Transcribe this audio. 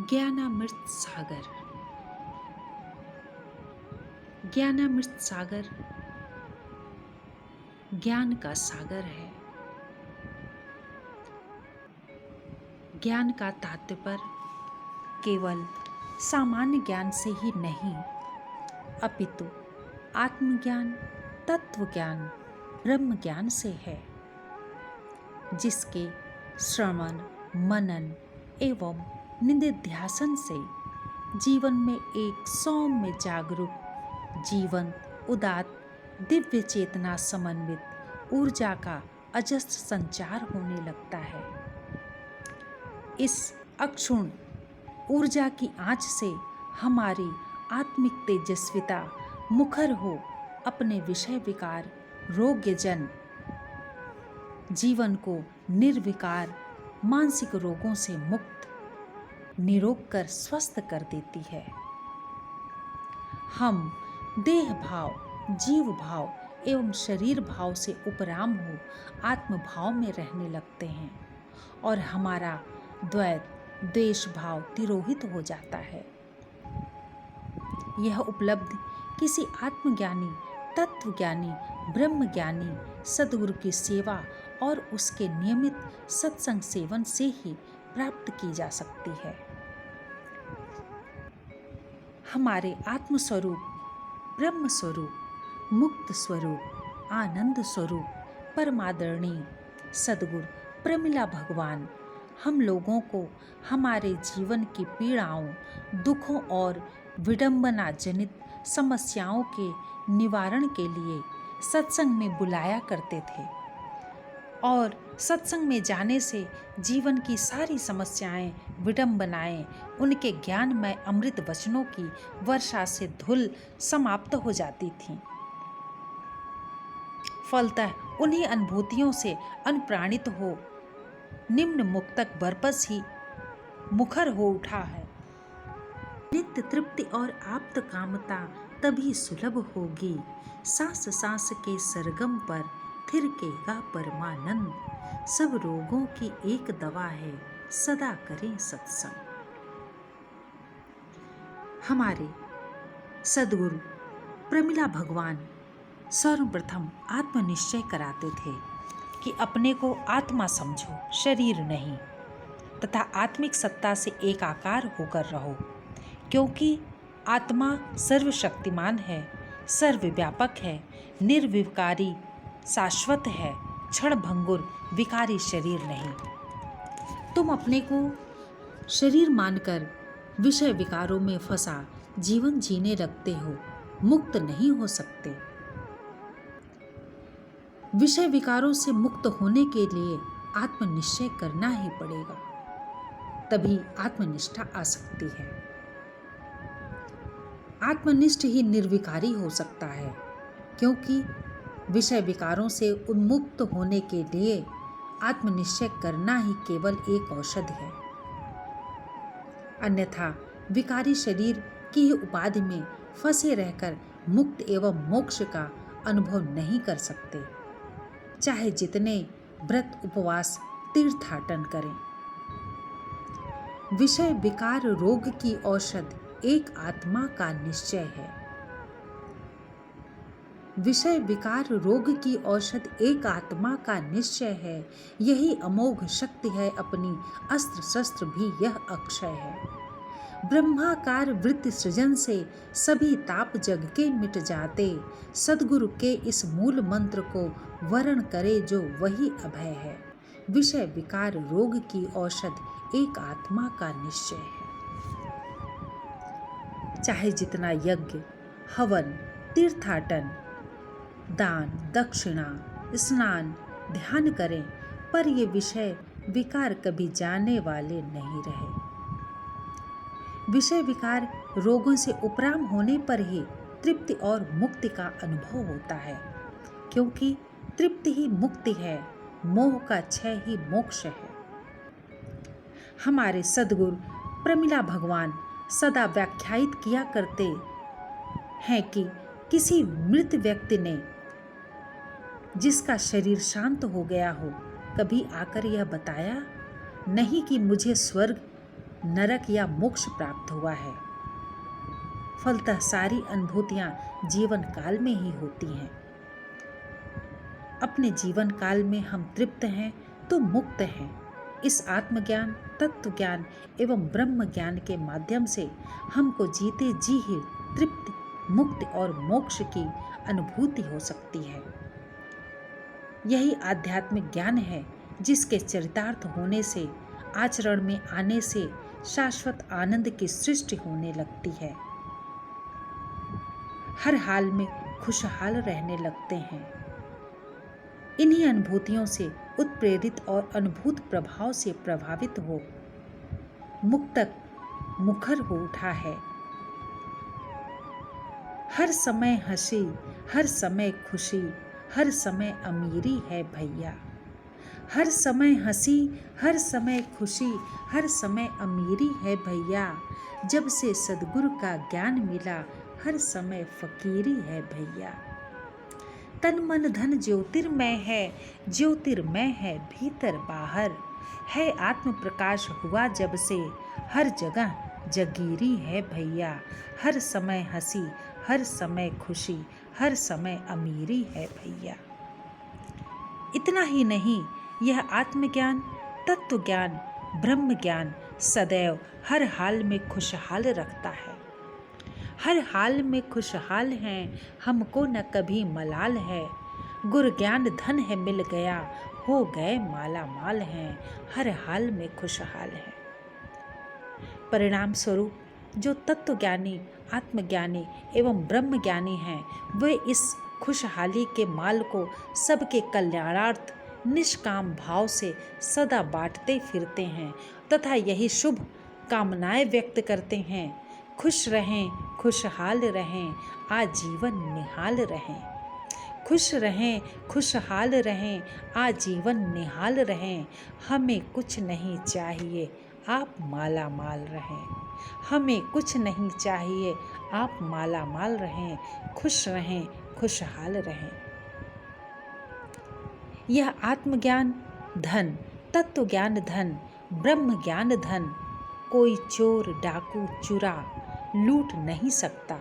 ज्ञानामृत सागर। ज्ञानामृत सागर ज्ञान का सागर है। ज्ञान का तात्पर्य केवल सामान्य ज्ञान से ही नहीं, अपितु आत्मज्ञान, तत्व ज्ञान, ब्रह्म ज्ञान से है, जिसके श्रवण, मनन एवं निधिध्यासन से जीवन में एक सौम्य, जागरूक, जीवन, उदात्त, दिव्य चेतना समन्वित ऊर्जा का अजस्र संचार होने लगता है। इस अक्षुण ऊर्जा की आँच से हमारी आत्मिक तेजस्विता मुखर हो अपने विषय विकार रोग्यजन जीवन को निर्विकार मानसिक रोगों से मुक्त, निरोग कर स्वस्थ कर देती है। हम देह भाव, जीव भाव एवं शरीर भाव से उपराम हो आत्म भाव में रहने लगते हैं और हमारा द्वैत, द्वेष भाव तिरोहित हो जाता है। यह उपलब्धि किसी आत्मज्ञानी, तत्वज्ञानी, ब्रह्मज्ञानी सद्गुरु की सेवा और उसके नियमित सत्संग सेवन से ही प्राप्त की जा सकती है। हमारे आत्मस्वरूप, ब्रह्म स्वरूप, मुक्त स्वरूप, आनंद स्वरूप, परमादरणीय सद्गुरु प्रमिला भगवान हम लोगों को हमारे जीवन की पीड़ाओं, दुखों और विडंबना जनित समस्याओं के निवारण के लिए सत्संग में बुलाया करते थे और सत्संग में जाने से जीवन की सारी समस्याएं, विडंबनाएं उनके ज्ञानमय अमृत वचनों की वर्षा से धुल समाप्त हो जाती थीं। फलतः उन्हीं अनुभूतियों से अनुप्राणित हो निम्न मुक्तक बरपस ही मुखर हो उठा है। नित्य तृप्ति और आप्त कामता तभी सुलभ होगी, सांस सांस के सरगम पर थिरकेगा परमानंद। सब रोगों की एक दवा है, सदा करें सत्संग। हमारे सद्गुरु प्रमिला भगवान सर्वप्रथम आत्मनिश्चय कराते थे कि अपने को आत्मा समझो, शरीर नहीं, तथा आत्मिक सत्ता से एकाकार होकर रहो, क्योंकि आत्मा सर्वशक्तिमान है, सर्वव्यापक है, निर्विकारी, शाश्वत है, क्षणभंगुर, विकारी शरीर नहीं। तुम अपने को शरीर मानकर विषय विकारों में फंसा जीवन जीने लगते हो, मुक्त नहीं हो सकते। विषय विकारों से मुक्त होने के लिए आत्मनिश्चय करना ही पड़ेगा, तभी आत्मनिष्ठा आ सकती है। आत्मनिष्ठ ही निर्विकारी हो सकता है, क्योंकि विषय विकारों से उन्मुक्त होने के लिए आत्मनिश्चय करना ही केवल एक औषधि है। अन्यथा विकारी शरीर की ही उपाधि में फंसे रहकर मुक्त एवं मोक्ष का अनुभव नहीं कर सकते, चाहे जितने व्रत, उपवास, तीर्थाटन करें। विषय विकार रोग की औषध एक आत्मा का निश्चय है। विषय विकार रोग की औषध एक आत्मा का निश्चय है। यही अमोघ शक्ति है, अपनी अस्त्र शस्त्र भी यह अक्षय है। ब्रह्माकार वृत्ति सृजन से सभी ताप जग के मिट जाते। सद्गुरु के इस मूल मंत्र को वर्ण करे जो वही अभय है। विषय विकार रोग की औषध एक आत्मा का निश्चय है। चाहे जितना यज्ञ, हवन, तीर्थाटन, दान, दक्षिणा, स्नान, ध्यान करें, पर ये विषय विकार कभी जाने वाले नहीं रहे। विषय विकार रोगों से उपराम होने पर ही तृप्ति और मुक्ति का अनुभव होता है, क्योंकि तृप्ति ही मुक्ति है, मोह का क्षय ही मोक्ष है। हमारे सद्गुरु प्रमिला भगवान सदा व्याख्यायित किया करते हैं कि किसी मृत व्यक्ति ने, जिसका शरीर शांत हो गया हो, कभी आकर यह बताया नहीं कि मुझे स्वर्ग नरक या मोक्ष प्राप्त हुआ है। फलतः सारी अनुभूतियां जीवन काल में ही होती हैं। अपने जीवन काल में हम तृप्त हैं तो मुक्त हैं। इस आत्मज्ञान, तत्व ज्ञान एवं ब्रह्म ज्ञान के माध्यम से हमको जीते जी ही तृप्ति, मुक्ति और मोक्ष की अनुभूति हो सकती है। यही आध्यात्मिक ज्ञान है जिसके चरितार्थ होने से, आचरण में आने से शाश्वत आनंद की सृष्टि होने लगती है। हर हाल में खुशहाल रहने लगते हैं। इन्हीं अनुभूतियों से उत्प्रेरित और अनुभूत प्रभाव से प्रभावित हो मुक्तक मुखर हो उठा है। हर समय हंसी, हर समय खुशी, हर समय अमीरी है भैया। हर समय हंसी, हर समय खुशी, हर समय अमीरी है भैया। जब से सद्गुरु का ज्ञान मिला, हर समय फकीरी है भैया। तन मन धन ज्योतिर्मय है, ज्योतिर्मय है भीतर बाहर। है आत्म प्रकाश हुआ जब से, हर जगह जगीरी है भैया। हर समय हंसी, हर समय खुशी, हर समय अमीरी है भैया। इतना ही नहीं, यह आत्मज्ञान, तत्व ज्ञान, ब्रह्म ज्ञान सदैव हर हाल में खुशहाल रखता है। हर हाल में खुशहाल हैं, हमको न कभी मलाल है। गुर ज्ञान धन है मिल गया, हो गए माला माल हैं। हर हाल में खुशहाल है। परिणाम स्वरूप जो तत्वज्ञानी, आत्मज्ञानी एवं ब्रह्म ज्ञानी हैं, वे इस खुशहाली के माल को सबके कल्याणार्थ निष्काम भाव से सदा बांटते फिरते हैं तथा यही शुभ कामनाएं व्यक्त करते हैं। खुश रहें, खुशहाल रहें, आजीवन निहाल रहें। खुश रहें, खुशहाल रहें, आजीवन निहाल रहें। हमें कुछ नहीं चाहिए, आप माला माल रहें। हमें कुछ नहीं चाहिए, आप माला माल रहें। खुश रहें, खुशहाल रहें। यह आत्मज्ञान धन, तत्व ज्ञान धन, ब्रह्म ज्ञान धन कोई चोर डाकू चुरा लूट नहीं सकता।